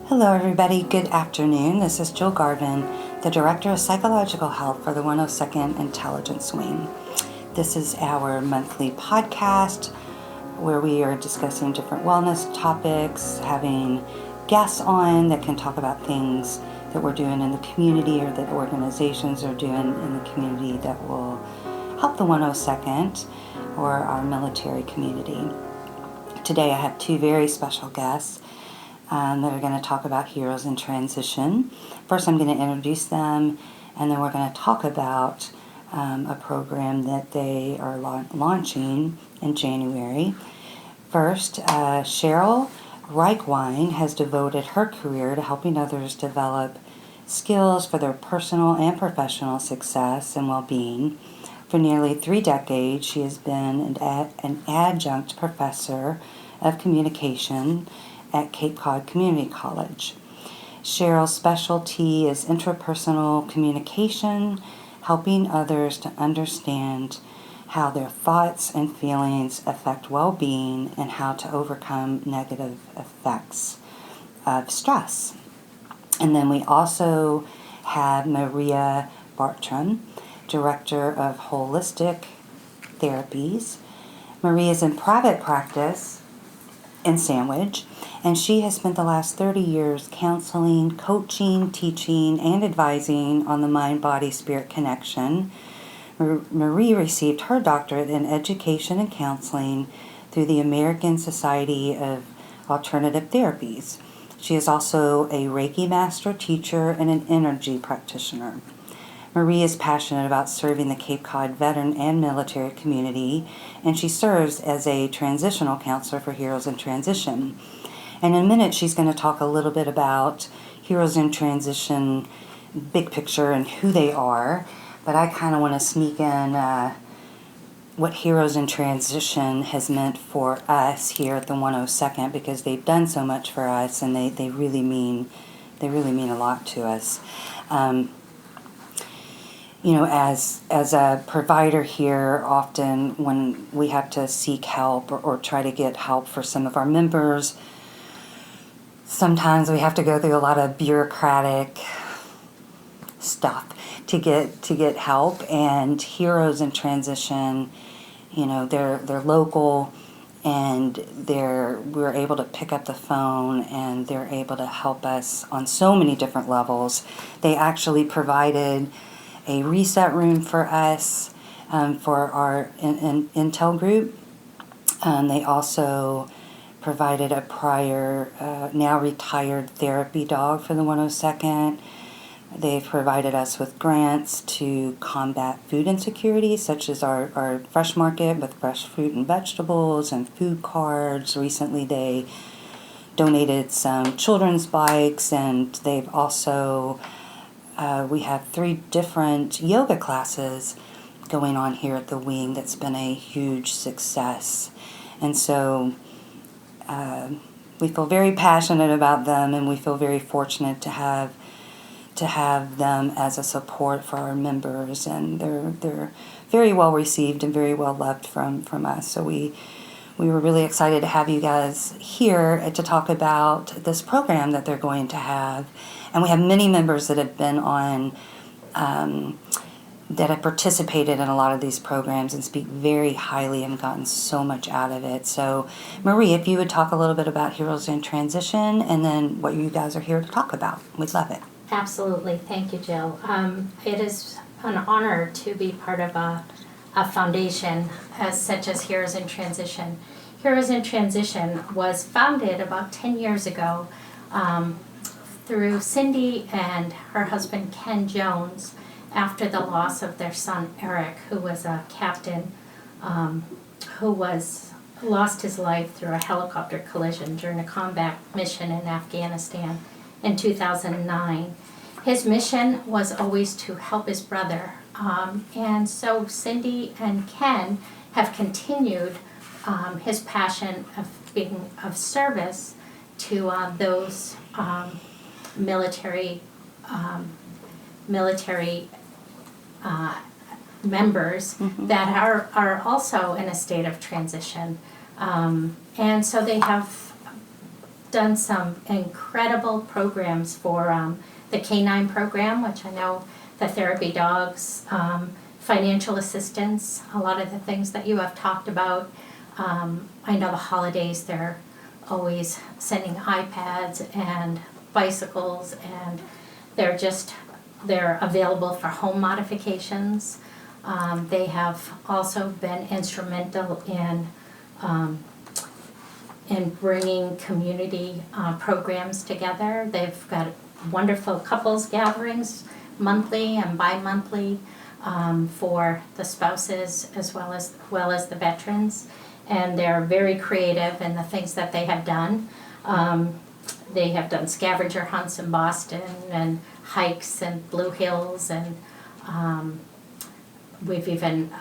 Hello everybody, good afternoon. This is Jill Garvin, the Director of Psychological Health for the 102nd Intelligence Wing. This is our monthly podcast where we are discussing different wellness topics, having guests on that can talk about things that we're doing in the community or that organizations are doing in the community that will help the 102nd or our military community. Today I have two very special guests that are going to talk about Heroes in Transition. First, I'm going to introduce them, and then we're going to talk about a program that they are launching in January. First, Sheryll Reichwein has devoted her career to helping others develop skills for their personal and professional success and well-being. For nearly 3 decades, she has been an Adjunct Professor of Communication at Cape Cod Community College. Sheryll's specialty is interpersonal communication, helping others to understand how their thoughts and feelings affect well-being and how to overcome negative effects of stress. And then we also have Maria Bartram, Director of Holistic Therapies. Maria is in private practice in Sandwich, and she has spent the last 30 years counseling, coaching, teaching, and advising on the mind-body-spirit connection. Marie received her doctorate in education and counseling through the American Society of Alternative Therapies. She is also a Reiki master teacher and an energy practitioner. Marie is passionate about serving the Cape Cod veteran and military community, and she serves as a transitional counselor for Heroes in Transition. And in a minute, she's going to talk a little bit about Heroes in Transition, big picture, and who they are. But I kind of want to sneak in what Heroes in Transition has meant for us here at the 102nd, because they've done so much for us, and they really mean a lot to us. As a provider here, often when we have to seek help or try to get help for some of our members, sometimes we have to go through a lot of bureaucratic stuff to get help. And Heroes in Transition, they're local, and we're able to pick up the phone, and they're able to help us on so many different levels. They actually provided a reset room for us for our Intel group. They also provided a prior, now retired therapy dog for the 102nd. They've provided us with grants to combat food insecurity, such as our fresh market with fresh fruit and vegetables and food cards. Recently they donated some children's bikes, and they've also we have 3 different yoga classes going on here at the wing that's been a huge success. And so we feel very passionate about them, and we feel very fortunate to have them as a support for our members, and they're very well received and very well loved from us. So we were really excited to have you guys here to talk about this program that they're going to have. And we have many members that have been on, that have participated in a lot of these programs and speak very highly and gotten so much out of it. So, Marie, if you would talk a little bit about Heroes in Transition and then what you guys are here to talk about. We'd love it. Absolutely. Thank you, Jill. It is an honor to be part of a foundation such as Heroes in Transition. Heroes in Transition was founded about 10 years ago through Cindy and her husband Ken Jones after the loss of their son Eric, who was a captain who lost his life through a helicopter collision during a combat mission in Afghanistan in 2009. His mission was always to help his brother, and so Cindy and Ken have continued his passion of being of service to those military members that are also in a state of transition. And so they have done some incredible programs for the K-9 program, which I know the therapy dogs, financial assistance, a lot of the things that you have talked about. I know the holidays, they're always sending iPads and bicycles, and they're available for home modifications. They have also been instrumental in bringing community programs together. They've got wonderful couples gatherings monthly and bi-monthly for the spouses as well as the veterans, and they're very creative in the things that they have done. They have done scavenger hunts in Boston and hikes in Blue Hills, and we've even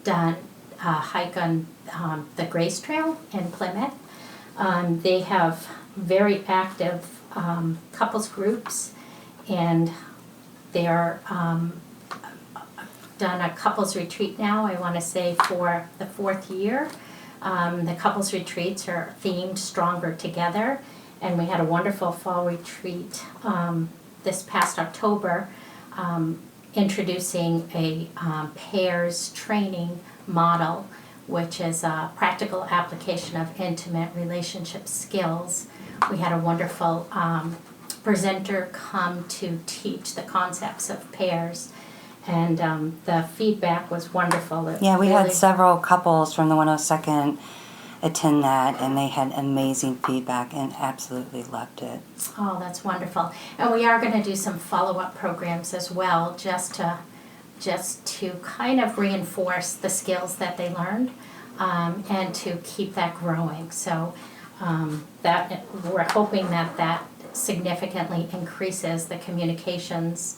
done a hike on the Grace Trail in Plymouth. They have very active couples groups, and they are done a couples retreat now, I want to say, for the 4th year. The couples retreats are themed Stronger Together, and we had a wonderful fall retreat this past October, introducing a pairs training model, which is a practical application of intimate relationship skills. We had a wonderful presenter come to teach the concepts of pairs, and the feedback was wonderful. We had several couples from the 102nd attend that, and they had amazing feedback and absolutely loved it. Oh, that's wonderful. And we are going to do some follow-up programs as well, just to kind of reinforce the skills that they learned, and to keep that growing. So that we're hoping that significantly increases the communications,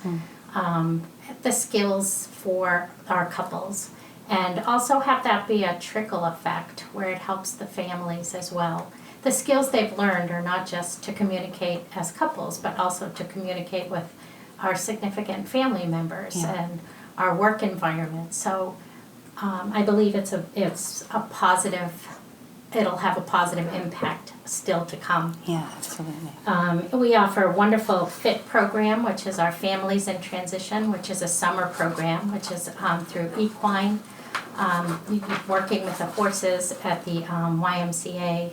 the skills for our couples, and also have that be a trickle effect where it helps the families as well. The skills they've learned are not just to communicate as couples, but also to communicate with our significant family members and our work environment. So I believe it's a positive. It'll have a positive impact still to come. Yeah, absolutely. We offer a wonderful FIT program, which is our Families in Transition, which is a summer program, which is through Equine, working with the horses at the YMCA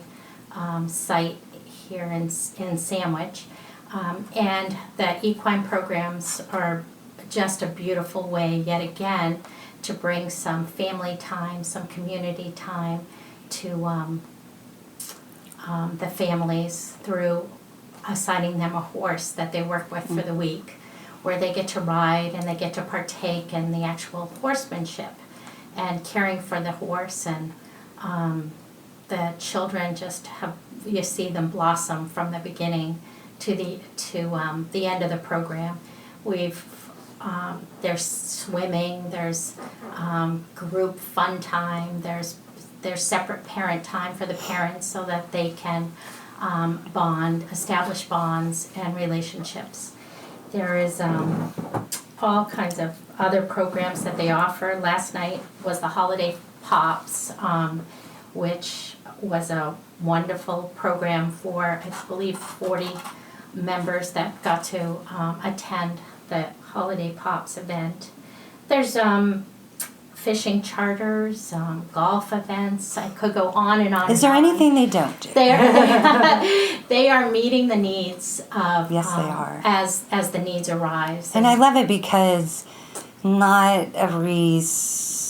site here in Sandwich. And the equine programs are just a beautiful way, yet again, to bring some family time, some community time to the families through assigning them a horse that they work with for the week, where they get to ride and they get to partake in the actual horsemanship and caring for the horse, and the children just you see them blossom from the beginning to the end of the program. There's swimming, there's group fun time, there's separate parent time for the parents so that they can establish bonds and relationships. There is all kinds of other programs that they offer. Last night was the Holiday Pops, which was a wonderful program for, I believe, 40 members that got to attend the Holiday Pops event. There's fishing charters, golf events. I could go on and on. Is there anything they don't do? They are meeting the needs of yes, they are. As the needs arise. And I love it because not every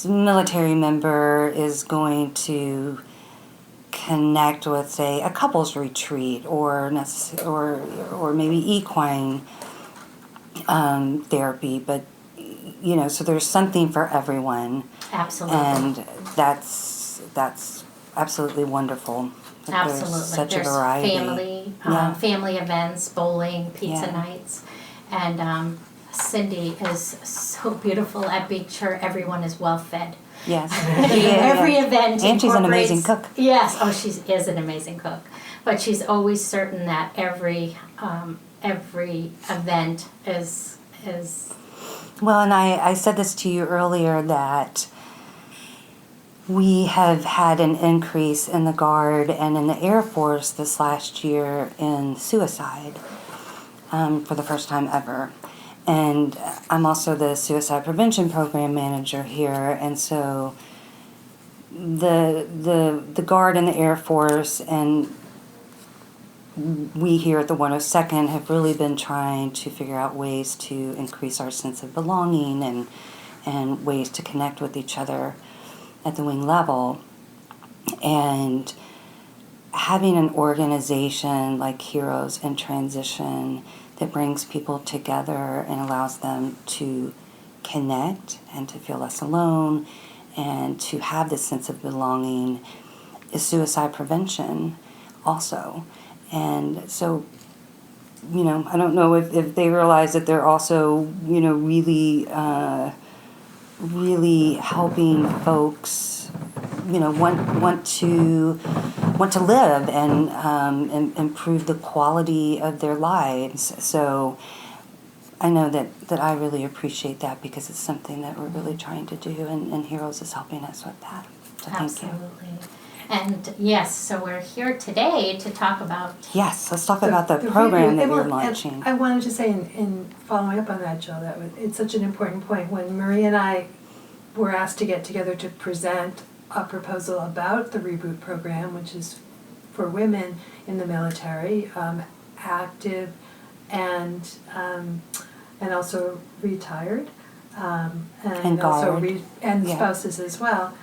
military member is going to connect with, say, a couples retreat or maybe equine therapy, but so there's something for everyone. Absolutely. And that's absolutely wonderful. Absolutely. There's such a variety. Family events, bowling, pizza nights, and Cindy is so beautiful at being sure everyone is well fed. Yes. Every event. And she's an amazing cook. Yes. Oh, she is an amazing cook. But she's always certain that every event is. Well, and I said this to you earlier, that we have had an increase in the Guard and in the Air Force this last year in suicide for the first time ever. And I'm also the suicide prevention program manager here, and so the Guard and the Air Force and we here at the 102nd have really been trying to figure out ways to increase our sense of belonging and ways to connect with each other at the wing level. And having an organization like Heroes in Transition that brings people together and allows them to connect and to feel less alone and to have this sense of belonging is suicide prevention also. And so, I don't know if they realize that they're also, really, really helping folks, want to live and improve the quality of their lives. So I know that I really appreciate that because it's something that we're really trying to do, and Heroes is helping us with that. So thank you. Absolutely. And yes, so we're here today to talk about... Yes, let's talk about the program that you're launching. I wanted to say, in following up on that, Jill, it's such an important point. When Marie and I were asked to get together to present a proposal about the Reboot program, which is for women in the military, active and also retired, and also spouses as well.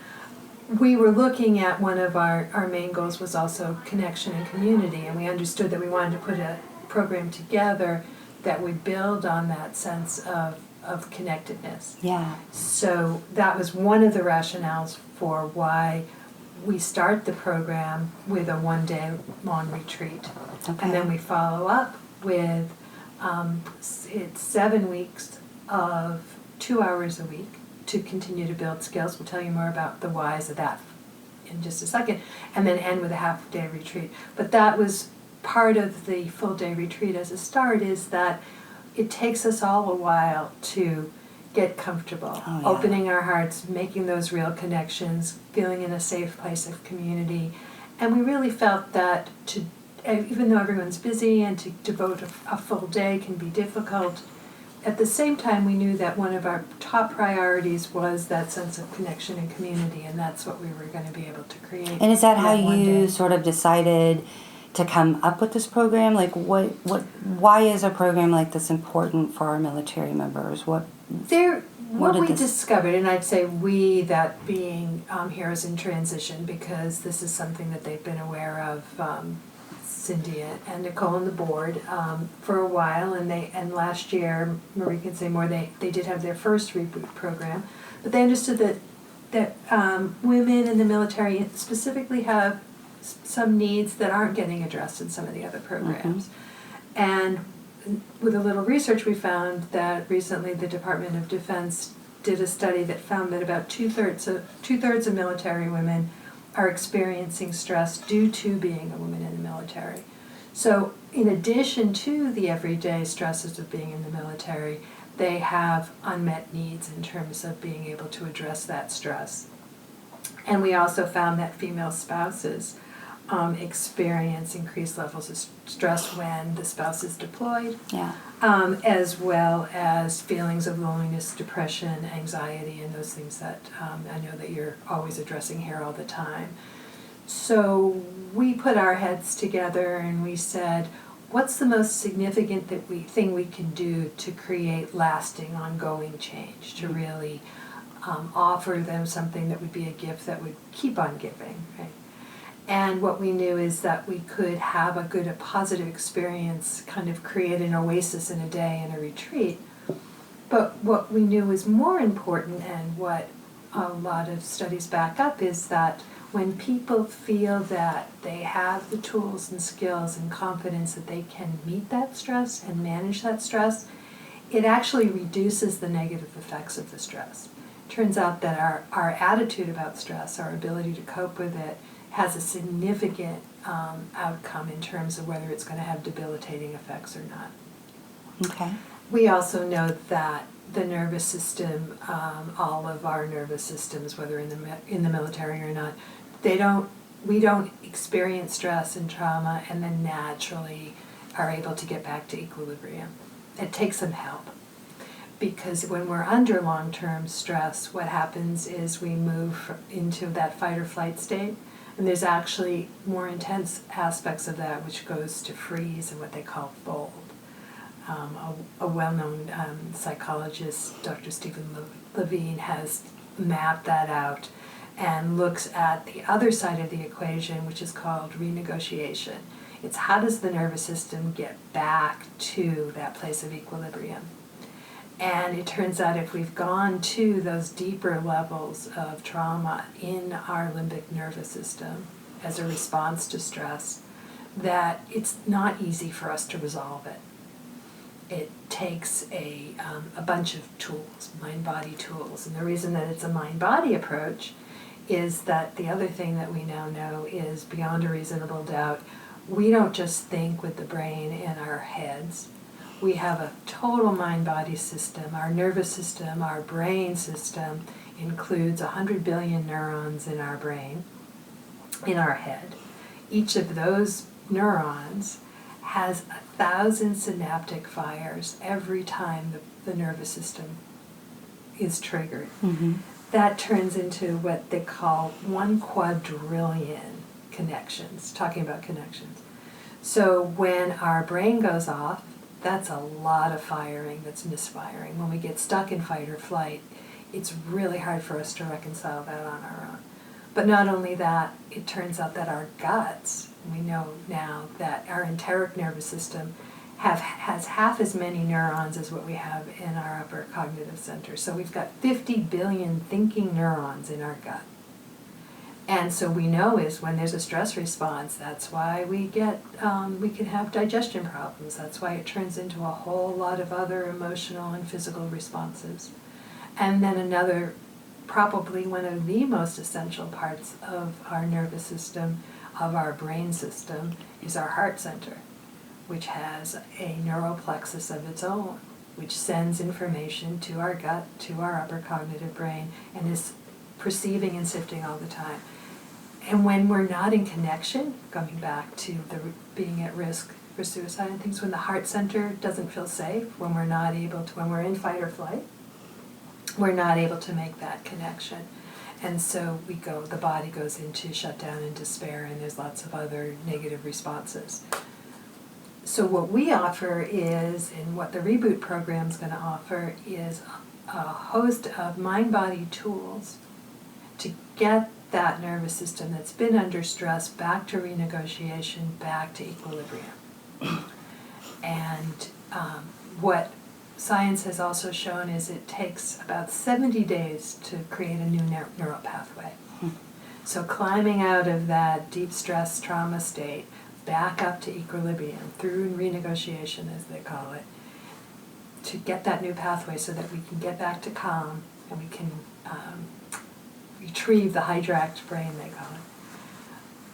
We were looking at one of our main goals was also connection and community, and we understood that we wanted to put a program together that would build on that sense of connectedness. Yeah. So that was one of the rationales for why we start the program with a 1-day long retreat. Okay. And then we follow up with it's 7 weeks of 2 hours a week to continue to build skills. We'll tell you more about the whys of that in just a second, and then end with a half-day retreat. But that was part of the full-day retreat as a start, is that it takes us all a while to get comfortable, opening our hearts, making those real connections, feeling in a safe place of community. And we really felt that even though everyone's busy and to devote a full day can be difficult, at the same time, we knew that one of our top priorities was that sense of connection and community, and that's what we were going to be able to create. And is that how you sort of decided to come up with this program? Like, why is a program like this important for our military members? What we discovered, and I'd say we, that being Heroes in Transition, because this is something that they've been aware of, Cindy and Nicole and the board for a while, and last year, Marie can say more, they did have their first Reboot program, but they understood that women in the military specifically have some needs that aren't getting addressed in some of the other programs. Mm-hmm. And with a little research, we found that recently the Department of Defense did a study that found that about two-thirds of military women are experiencing stress due to being a woman in the military. So in addition to the everyday stresses of being in the military, they have unmet needs in terms of being able to address that stress. And we also found that female spouses experience increased levels of stress when the spouse is deployed, as well as feelings of loneliness, depression, anxiety, and those things that I know that you're always addressing here all the time. So we put our heads together and we said, what's the most significant thing we can do to create lasting, ongoing change, to really offer them something that would be a gift that would keep on giving, right? And what we knew is that we could have a positive experience, kind of create an oasis in a day in a retreat. But what we knew was more important, and what a lot of studies back up, is that when people feel that they have the tools and skills and confidence that they can meet that stress and manage that stress, it actually reduces the negative effects of the stress. It turns out that our attitude about stress, our ability to cope with it, has a significant outcome in terms of whether it's going to have debilitating effects or not. Okay. We also know that the nervous system, all of our nervous systems, whether in the military or not, we don't experience stress and trauma and then naturally are able to get back to equilibrium. It takes some help. Because when we're under long-term stress, what happens is we move into that fight or flight state, and there's actually more intense aspects of that which goes to freeze and what they call fold. A well-known psychologist, Dr. Stephen Levine, has mapped that out and looks at the other side of the equation, which is called renegotiation. It's how does the nervous system get back to that place of equilibrium? And it turns out if we've gone to those deeper levels of trauma in our limbic nervous system as a response to stress, that it's not easy for us to resolve it. It takes a bunch of tools, mind-body tools. And the reason that it's a mind-body approach is that the other thing that we now know is beyond a reasonable doubt, we don't just think with the brain in our heads. We have a total mind-body system. Our nervous system, our brain system includes 100 billion neurons in our brain, in our head. Each of those neurons has 1,000 synaptic fires every time the nervous system is triggered. Mm-hmm. That turns into what they call 1 quadrillion connections, talking about connections. So when our brain goes off, that's a lot of firing that's misfiring. When we get stuck in fight or flight, it's really hard for us to reconcile that on our own. But not only that, it turns out that our guts, we know now that our enteric nervous system has half as many neurons as what we have in our upper cognitive center. So we've got 50 billion thinking neurons in our gut. And so we know is when there's a stress response, that's why we can have digestion problems. That's why it turns into a whole lot of other emotional and physical responses. And then another, probably one of the most essential parts of our nervous system, of our brain system, is our heart center, which has a neural plexus of its own, which sends information to our gut, to our upper cognitive brain, and is perceiving and sifting all the time. And when we're not in connection, coming back to the being at risk for suicide and things, when the heart center doesn't feel safe, when we're not able to, when we're in fight or flight, we're not able to make that connection. And so the body goes into shutdown and despair, and there's lots of other negative responses. So what we offer is, and what the Reboot program is going to offer, is a host of mind-body tools to get that nervous system that's been under stress back to renegotiation, back to equilibrium. And what science has also shown is it takes about 70 days to create a new neural pathway. So climbing out of that deep stress trauma state back up to equilibrium through renegotiation, as they call it, to get that new pathway so that we can get back to calm and we can retrieve the hijacked brain, they call it.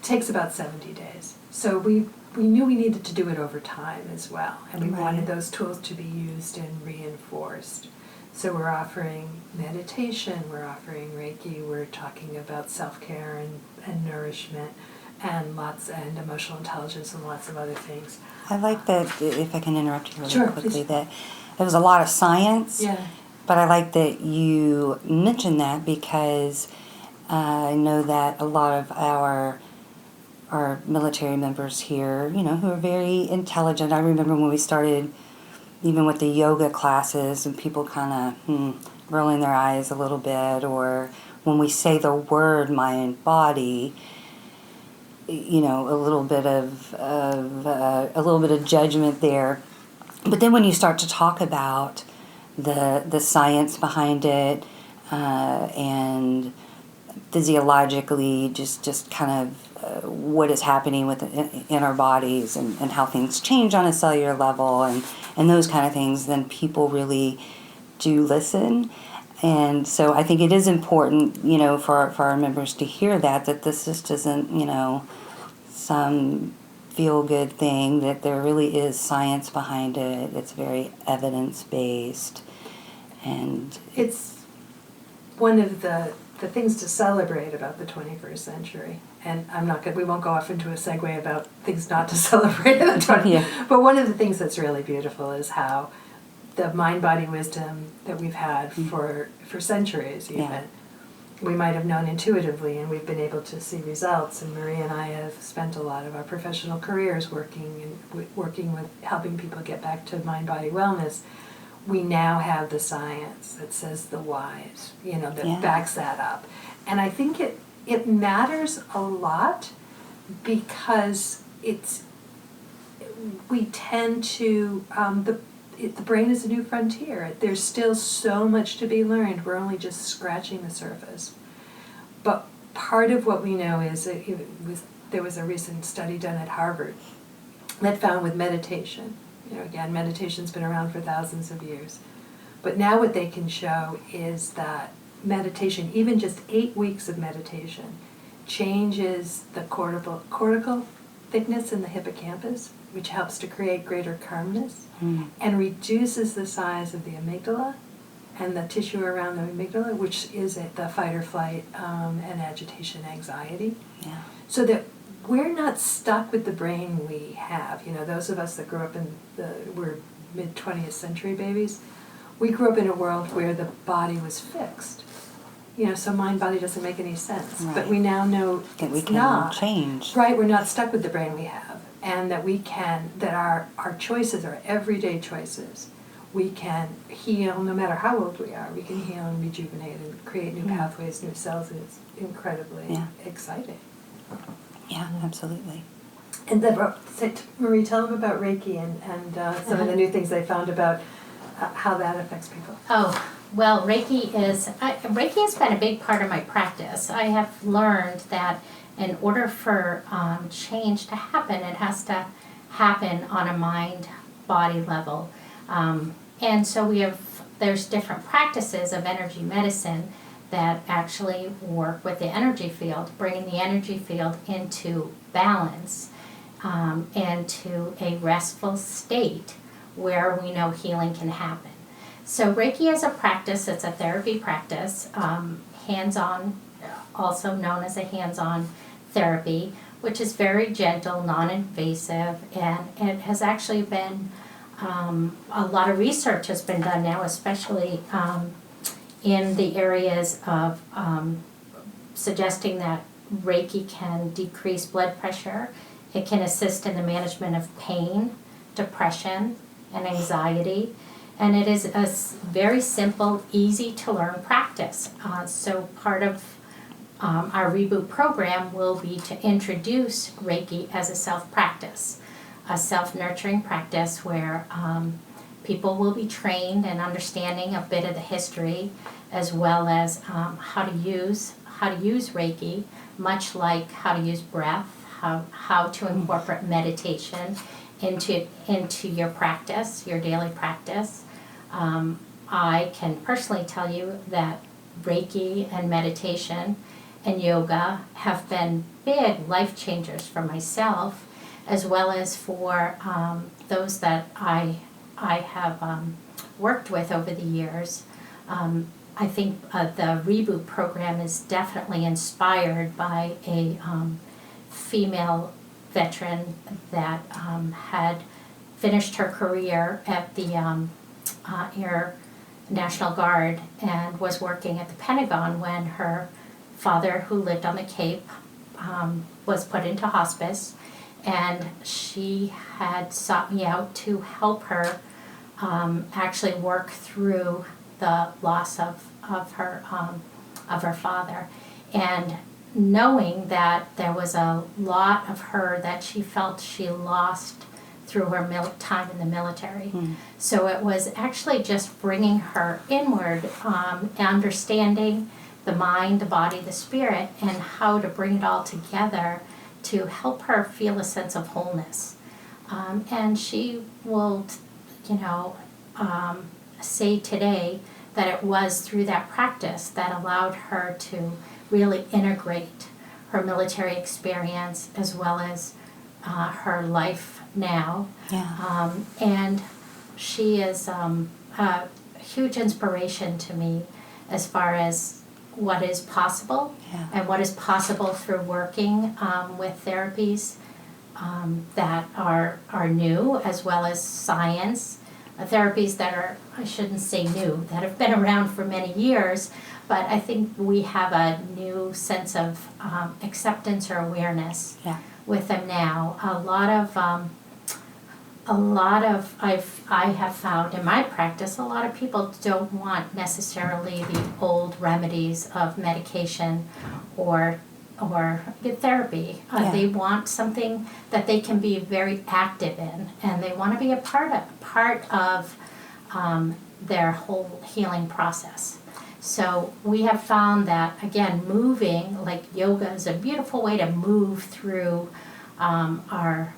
Takes about 70 days. So we knew we needed to do it over time as well, and we wanted those tools to be used and reinforced. So we're offering meditation, we're offering Reiki, we're talking about self-care and nourishment, and emotional intelligence and lots of other things. I like that, if I can interrupt you really Sure, quickly, please. that there was a lot of science. Yeah. But I like that you mentioned that because I know that a lot of our military members here, who are very intelligent. I remember when we started, even with the yoga classes, and people kind of rolling their eyes a little bit, or when we say the word mind body, a little bit of judgment there. But then when you start to talk about the science behind it, and physiologically just kind of what is happening in our bodies, and how things change on a cellular level, and those kind of things, then people really do listen. And so I think it is important, for our members to hear that this just isn't, some feel-good thing, that there really is science behind it. It's very evidence-based. And It's one of the things to celebrate about the 21st century. And we won't go off into a segue about things not to celebrate in the 20th. Yeah. But one of the things that's really beautiful is how the mind-body wisdom that we've had for centuries even, Yeah. we might have known intuitively, and we've been able to see results. And Marie and I have spent a lot of our professional careers working with helping people get back to mind-body wellness. We now have the science that says the whys, that Yeah. backs that up. And I think it matters a lot because we tend to, the brain is a new frontier. There's still so much to be learned. We're only just scratching the surface. But part of what we know is there was a recent study done at Harvard that found with meditation, again, meditation's been around for thousands of years. But now what they can show is that meditation, even just 8 weeks of meditation, changes the cortical thickness in the hippocampus, which helps to create greater calmness, and reduces the size of the amygdala and the tissue around the amygdala, which is the fight or flight and agitation, anxiety. Yeah. So that we're not stuck with the brain we have. Those of us that grew up we're mid-20th century babies, we grew up in a world where the body was fixed. So mind-body doesn't make any sense. Right. But we now know That we it's can not. change. Right, we're not stuck with the brain we have. And that our choices, our everyday choices, we can heal no matter how old we are. We can heal and rejuvenate and create new pathways, new cells, and it's incredibly exciting. Yeah, absolutely. And Marie, tell them about Reiki and some of the new things they found about how that affects people. Oh, well, Reiki has been a big part of my practice. I have learned that in order for change to happen, it has to happen on a mind-body level. And so there's different practices of energy medicine that actually work with the energy field, bringing the energy field into balance and to a restful state where we know healing can happen. So Reiki is a practice, it's a therapy practice, hands-on, also known as a hands-on therapy, which is very gentle, non-invasive, and it has actually been, a lot of research has been done now, especially in the areas of suggesting that Reiki can decrease blood pressure, it can assist in the management of pain, depression, and anxiety. And it is a very simple, easy to learn practice. So part of our Reboot program will be to introduce Reiki as a self-practice, a self-nurturing practice where people will be trained in understanding a bit of the history as well as how to use Reiki, much like how to use breath, how to incorporate meditation into your practice, your daily practice. I can personally tell you that Reiki and meditation and yoga have been big life changers for myself, as well as for those that I have worked with over the years. I think the Reboot program is definitely inspired by a female veteran that had finished her career at the Air National Guard and was working at the Pentagon when her father, who lived on the Cape, was put into hospice, and she had sought me out to help her actually work through the loss of her father. And knowing that there was a lot of her that she felt she lost through her time in the military. So it was actually just bringing her inward, understanding the mind, the body, the spirit, and how to bring it all together to help her feel a sense of wholeness. And she will, say today that it was through that practice that allowed her to really integrate her military experience as well as her life now. Yeah. And she is a huge inspiration to me as far as what is possible and what is possible through working with therapies that are new, as well as science, therapies that are, I shouldn't say new, that have been around for many years, but I think we have a new sense of acceptance or awareness with them now. I have found in my practice, a lot of people don't want necessarily the old remedies of medication or therapy. They want something that they can be very active in, and they want to be a part of their whole healing process. So we have found that, again, moving, like yoga is a beautiful way to move through our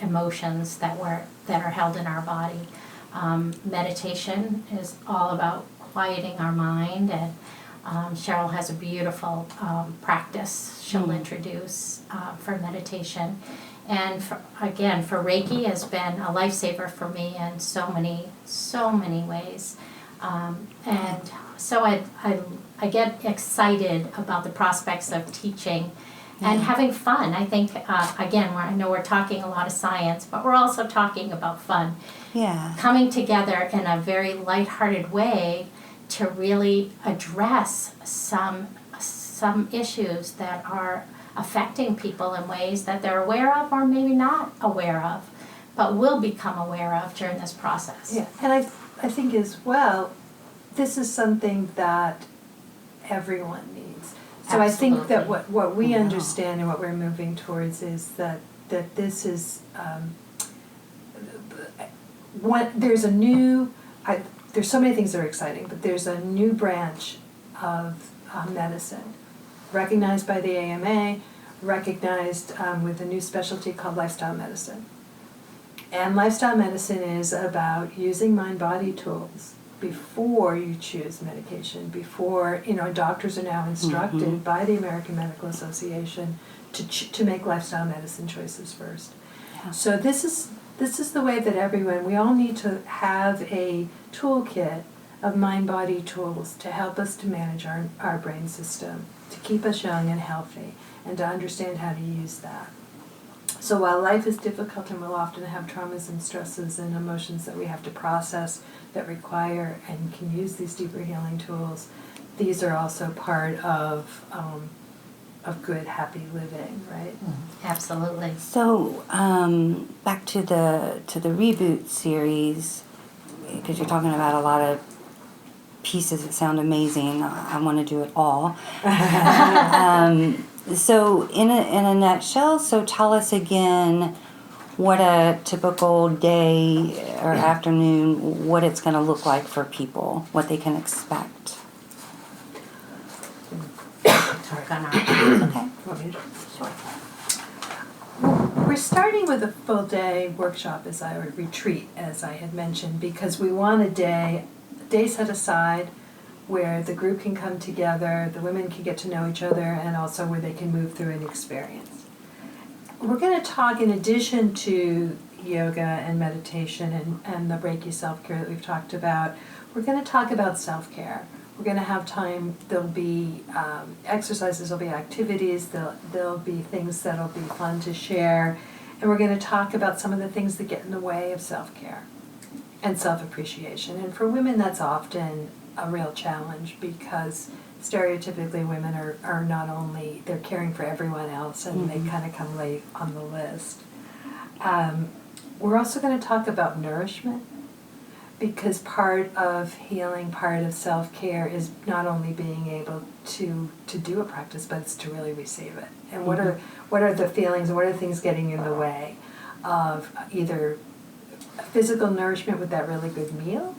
emotions that are held in our body. Meditation is all about quieting our mind, and Sheryll has a beautiful practice she'll introduce for meditation. And for Reiki has been a lifesaver for me in so many ways. And so I get excited about the prospects of teaching and having fun. I think, I know we're talking a lot of science, but we're also talking about fun. Yeah. Coming together in a very lighthearted way to really address some issues that are affecting people in ways that they're aware of or maybe not aware of, but will become aware of during this process. Yeah, and I think as well, this is something that everyone needs. So I think that what we understand and what we're moving towards is that this is there's a new, there's so many things that are exciting, but there's a new branch of medicine recognized by the AMA, recognized with a new specialty called lifestyle medicine. And lifestyle medicine is about using mind-body tools before you choose medication, before, doctors are now instructed by the American Medical Association to make lifestyle medicine choices first. Yeah. So this is the way that we all need to have a toolkit of mind-body tools to help us to manage our brain system, to keep us young and healthy, and to understand how to use that. So while life is difficult and we'll often have traumas and stresses and emotions that we have to process that require and can use these deeper healing tools, these are also part of good, happy living, right? Absolutely. So back to the reboot series, because you're talking about a lot of pieces that sound amazing. I want to do it all. So in a nutshell, so tell us again what a typical day or afternoon, what it's going to look like for people, what they can expect. Okay. Sure. We're starting with a full day workshop retreat, as I had mentioned, because we want a day set aside where the group can come together, the women can get to know each other, and also where they can move through an experience. We're going to talk, in addition to yoga and meditation and the Reiki self-care that we've talked about, we're going to talk about self-care. We're going to have time, there'll be exercises, there'll be activities, there'll be things that'll be fun to share, and we're going to talk about some of the things that get in the way of self-care and self-appreciation. And for women, that's often a real challenge, because stereotypically women are not only, they're caring for everyone else, and they kind of come late on the list. We're also going to talk about nourishment, because part of healing, part of self-care is not only being able to do a practice, but it's to really receive it. And what are the feelings, and what are the things getting in the way of either physical nourishment with that really good meal,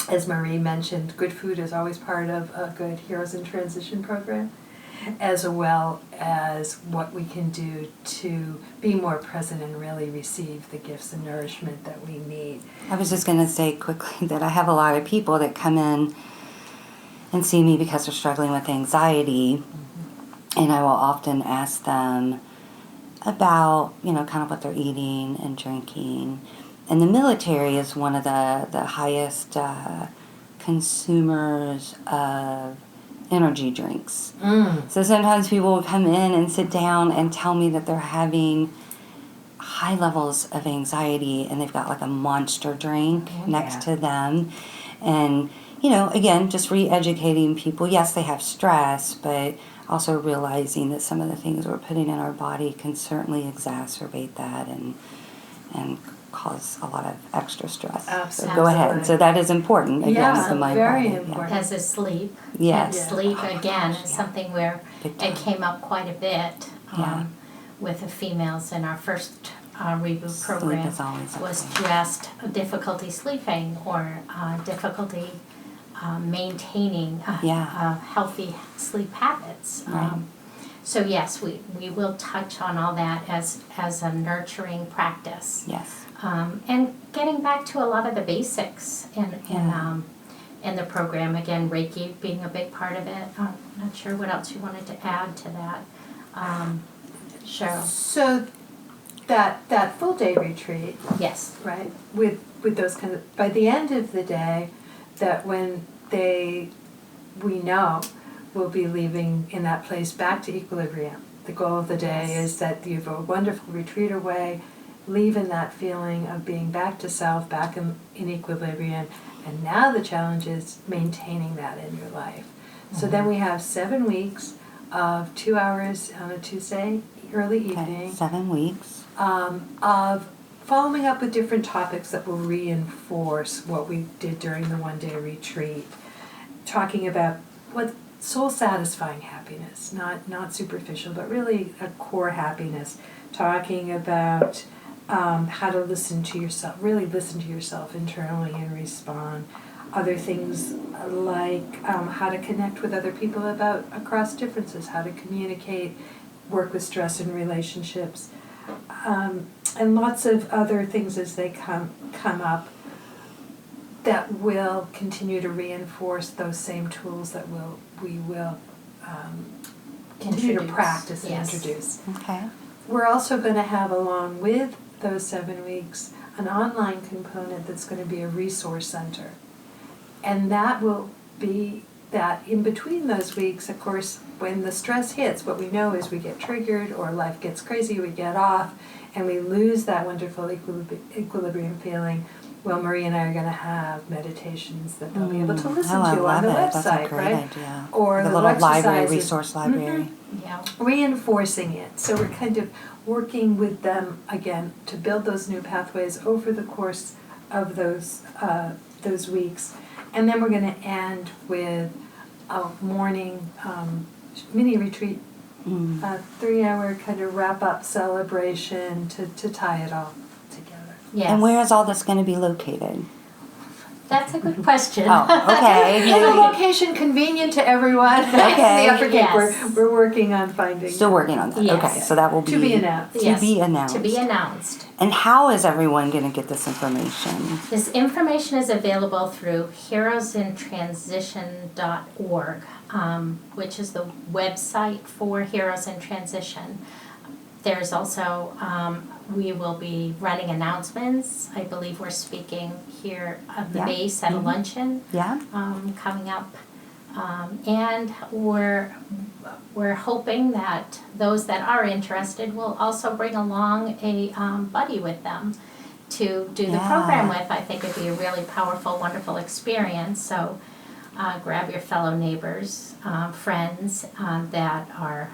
as Marie mentioned, good food is always part of a good Heroes in Transition program, as well as what we can do to be more present and really receive the gifts and nourishment that we need. I was just going to say quickly that I have a lot of people that come in and see me because they're struggling with anxiety, and I will often ask them, about, kind of what they're eating and drinking. And the military is one of the highest consumers of energy drinks. So sometimes people will come in and sit down and tell me that they're having high levels of anxiety and they've got like a monster drink next to them. And, again, just re-educating people. Yes, they have stress, but also realizing that some of the things we're putting in our body can certainly exacerbate that and cause a lot of extra stress. Absolutely. So go ahead. So that is important. Again, Yeah, the mind very body. important. As is sleep. Yes. And sleep, again, is something where Big time. it came up quite a bit with the females in our first reboot Sleep program. is always a Was thing. just difficulty sleeping or difficulty maintaining healthy sleep habits. Right. So yes, we will touch on all that as a nurturing practice. Yes. And getting back to a lot of the basics in the program, again, Reiki being a big part of it. I'm not sure what else you wanted to add to that, Sheryll. So that full day retreat, Yes. right? With those kind of, by the end of the day, that when we know we'll be leaving in that place back to equilibrium. The goal of the day is that you have a wonderful retreat away, leave in that feeling of being back to self, back in equilibrium, and now the challenge is maintaining that in your life. So then we have 7 weeks of 2 hours on a Tuesday, early evening. 7 weeks. Of following up with different topics that will reinforce what we did during the one-day retreat. Talking about what soul-satisfying happiness, not superficial, but really a core happiness. Talking about how to listen to yourself, really listen to yourself internally and respond. Other things like how to connect with other people across differences, how to communicate, work with stress in relationships, and lots of other things as they come up that will continue to reinforce those same tools that we will continue to Introduce. practice and Yes. introduce. Okay. We're also going to have, along with those 7 weeks, an online component that's going to be a resource center. And that will be that in between those weeks, of course, when the stress hits, what we know is we get triggered or life gets crazy, we get off, and we lose that wonderful equilibrium feeling. Well, Marie and I are going to have meditations that they'll be able to listen I to love on the it. website, That's a great right? idea. Or the little little library, exercises. resource library. Yeah. Reinforcing it. So we're kind of working with them again to build those new pathways over the course of those weeks. And then we're going to end with a morning mini retreat, a 3-hour kind of wrap-up celebration to tie it all together. Yes. And where is all this going to be located? That's a good question. Oh, okay. In a location convenient to everyone. Okay. In the Upper Cape, Yes. we're working on finding. Still working on that. Yes. Okay, so that will be To be announced. To Yes. be announced. To be announced. And how is everyone going to get this information? This information is available through heroesintransition.org, which is the website for Heroes in Transition. There's also, we will be running announcements. I believe we're speaking here at the Yeah. base at a luncheon Yeah. coming up. And we're hoping that those that are interested will also bring along a buddy with them to do the program with. I think it'd be a really powerful, wonderful experience. So grab your fellow neighbors, friends that are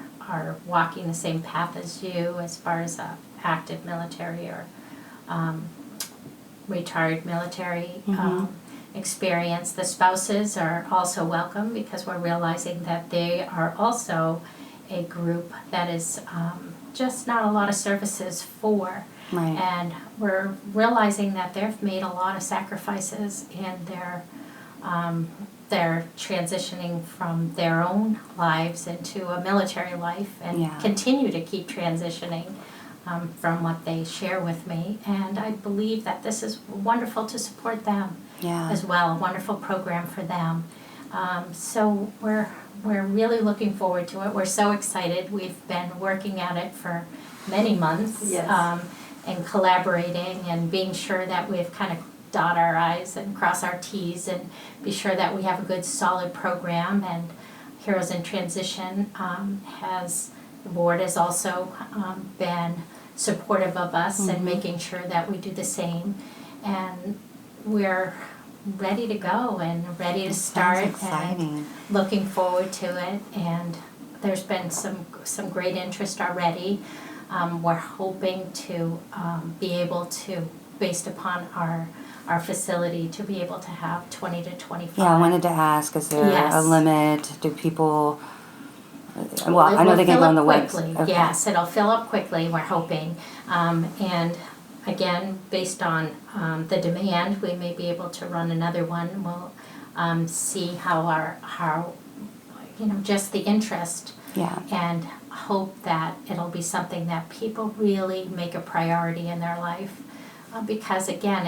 walking the same path as you as far as active military or retired military experience. The spouses are also welcome because we're realizing that they are also a group that is just not a lot of services for. Right. And we're realizing that they've made a lot of sacrifices in their transitioning from their own lives into a military life and continue to keep transitioning from what they share with me. And I believe that this is wonderful to support them as well, a wonderful program for them. So we're really looking forward to it. We're so excited. We've been working at it for many months. Yes. And collaborating and being sure that we've kind of dot our I's and cross our T's and be sure that we have a good solid program. And Heroes in Transition the board has also been supportive of us and making sure that we do the same. And we're ready to go and ready to start and looking forward to it. And there's been some great interest already. We're hoping to be able to, based upon our facility, to be able to have 20 to 25. Yeah, I wanted to ask, is there Yes. a limit? Do people... Well, I know they can go on the website. Okay. Yes, it'll fill up quickly, we're hoping. And again, based on the demand, we may be able to run another one. We'll see how just the interest. Yeah. And hope that it'll be something that people really make a priority in their life. Because again,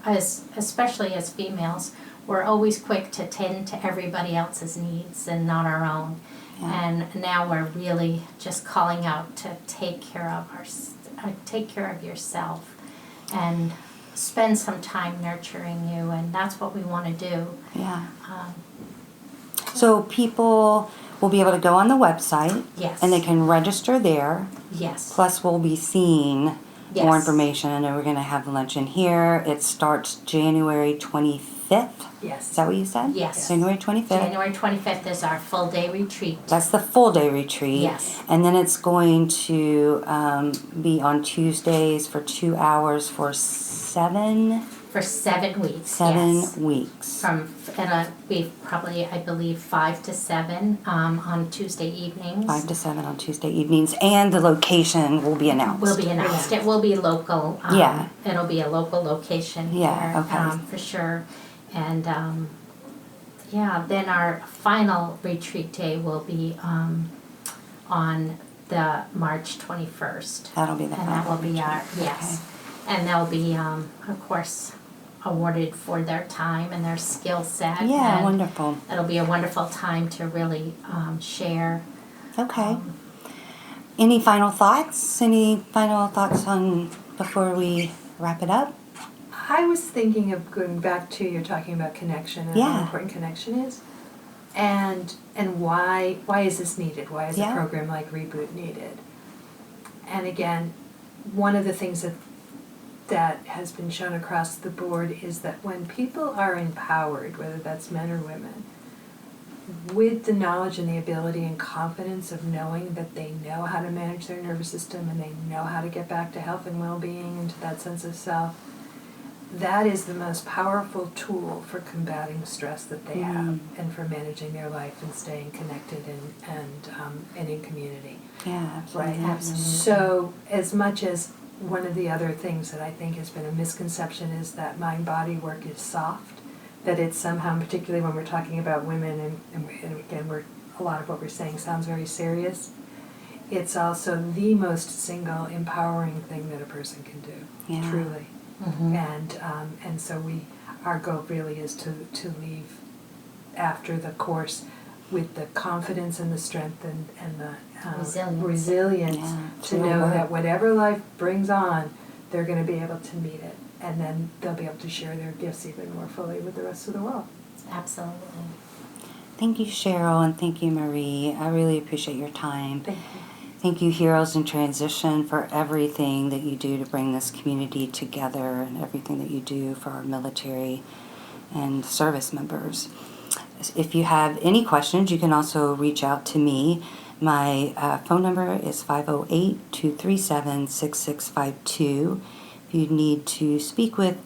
especially as females, we're always quick to tend to everybody else's needs and not our own. Yeah. And now we're really just calling out to take care of yourself and spend some time nurturing you, and that's what we want to do. Yeah. So people will be able to go on the website. Yes. And they can register there. Yes. Plus we'll be seeing Yes. more information. I know we're going to have luncheon here. It starts January 25th. Yes. Is that what you said? Yes. January 25th. January 25th is our full day retreat. That's the full day retreat. Yes. And then it's going to be on Tuesdays for 2 hours for 7 For 7 weeks. 7 yes. weeks. It'll be probably, I believe, 5 to 7 on Tuesday evenings. 5 to 7 on Tuesday evenings, and the location will be announced. Will be announced. It will be local. Yeah. It'll be a local location. Yeah, here, okay. for sure. And then our final retreat day will be on the March 21st. That'll be the And that will final be our, retreat. yes. And they'll be, of course, awarded for their time and their skill set. Okay. Yeah, and wonderful. it'll be a wonderful time to really share. Okay. Any final thoughts? Any final thoughts on before we wrap it up? I was thinking of going back to, you're talking about connection and how important connection is. And why is this needed? Why is a program like Reboot needed? And again, one of the things that has been shown across the board is that when people are empowered, whether that's men or women, with the knowledge and the ability and confidence of knowing that they know how to manage their nervous system and they know how to get back to health and well-being and to that sense of self, that is the most powerful tool for combating stress that they have and for managing their life and staying connected and in community. Yeah, absolutely. Right. Absolutely. So as much as one of the other things that I think has been a misconception is that mind-body work is soft, that it's somehow, particularly when we're talking about women, and again, a lot of what we're saying sounds very serious, it's also the most single empowering thing that a person can do, truly. Mm-hmm. And so our goal really is to leave after the course with the confidence and the strength and the resilience to know that whatever life brings on, they're going to be able to meet it, and then they'll be able to share their gifts even more fully with the rest of the world. Absolutely. Thank you, Sheryll, and thank you, Marie. I really appreciate your time. Thank you. Thank you, Heroes in Transition, for everything that you do to bring this community together and everything that you do for our military and service members. If you have any questions, you can also reach out to me. My phone number is 508-237-6652. If you need to speak with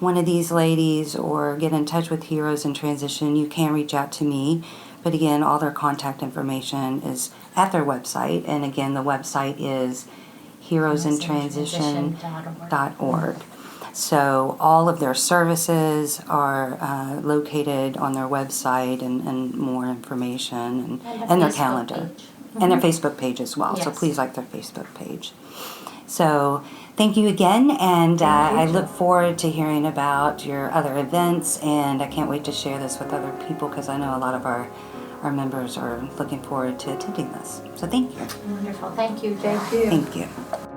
one of these ladies or get in touch with Heroes in Transition, you can reach out to me. But again, all their contact information is at their website. And again, the website is heroesintransition.org. So all of their services are located on their website and more information and their calendar. And their Facebook page as well. Yes. So please like their Facebook page. So thank you again, and I look forward to hearing about your other events, and I can't wait to share this with other people because I know a lot of our our members are looking forward to attending this. So thank you. Wonderful. Thank you, Jay. Thank you. Thank you.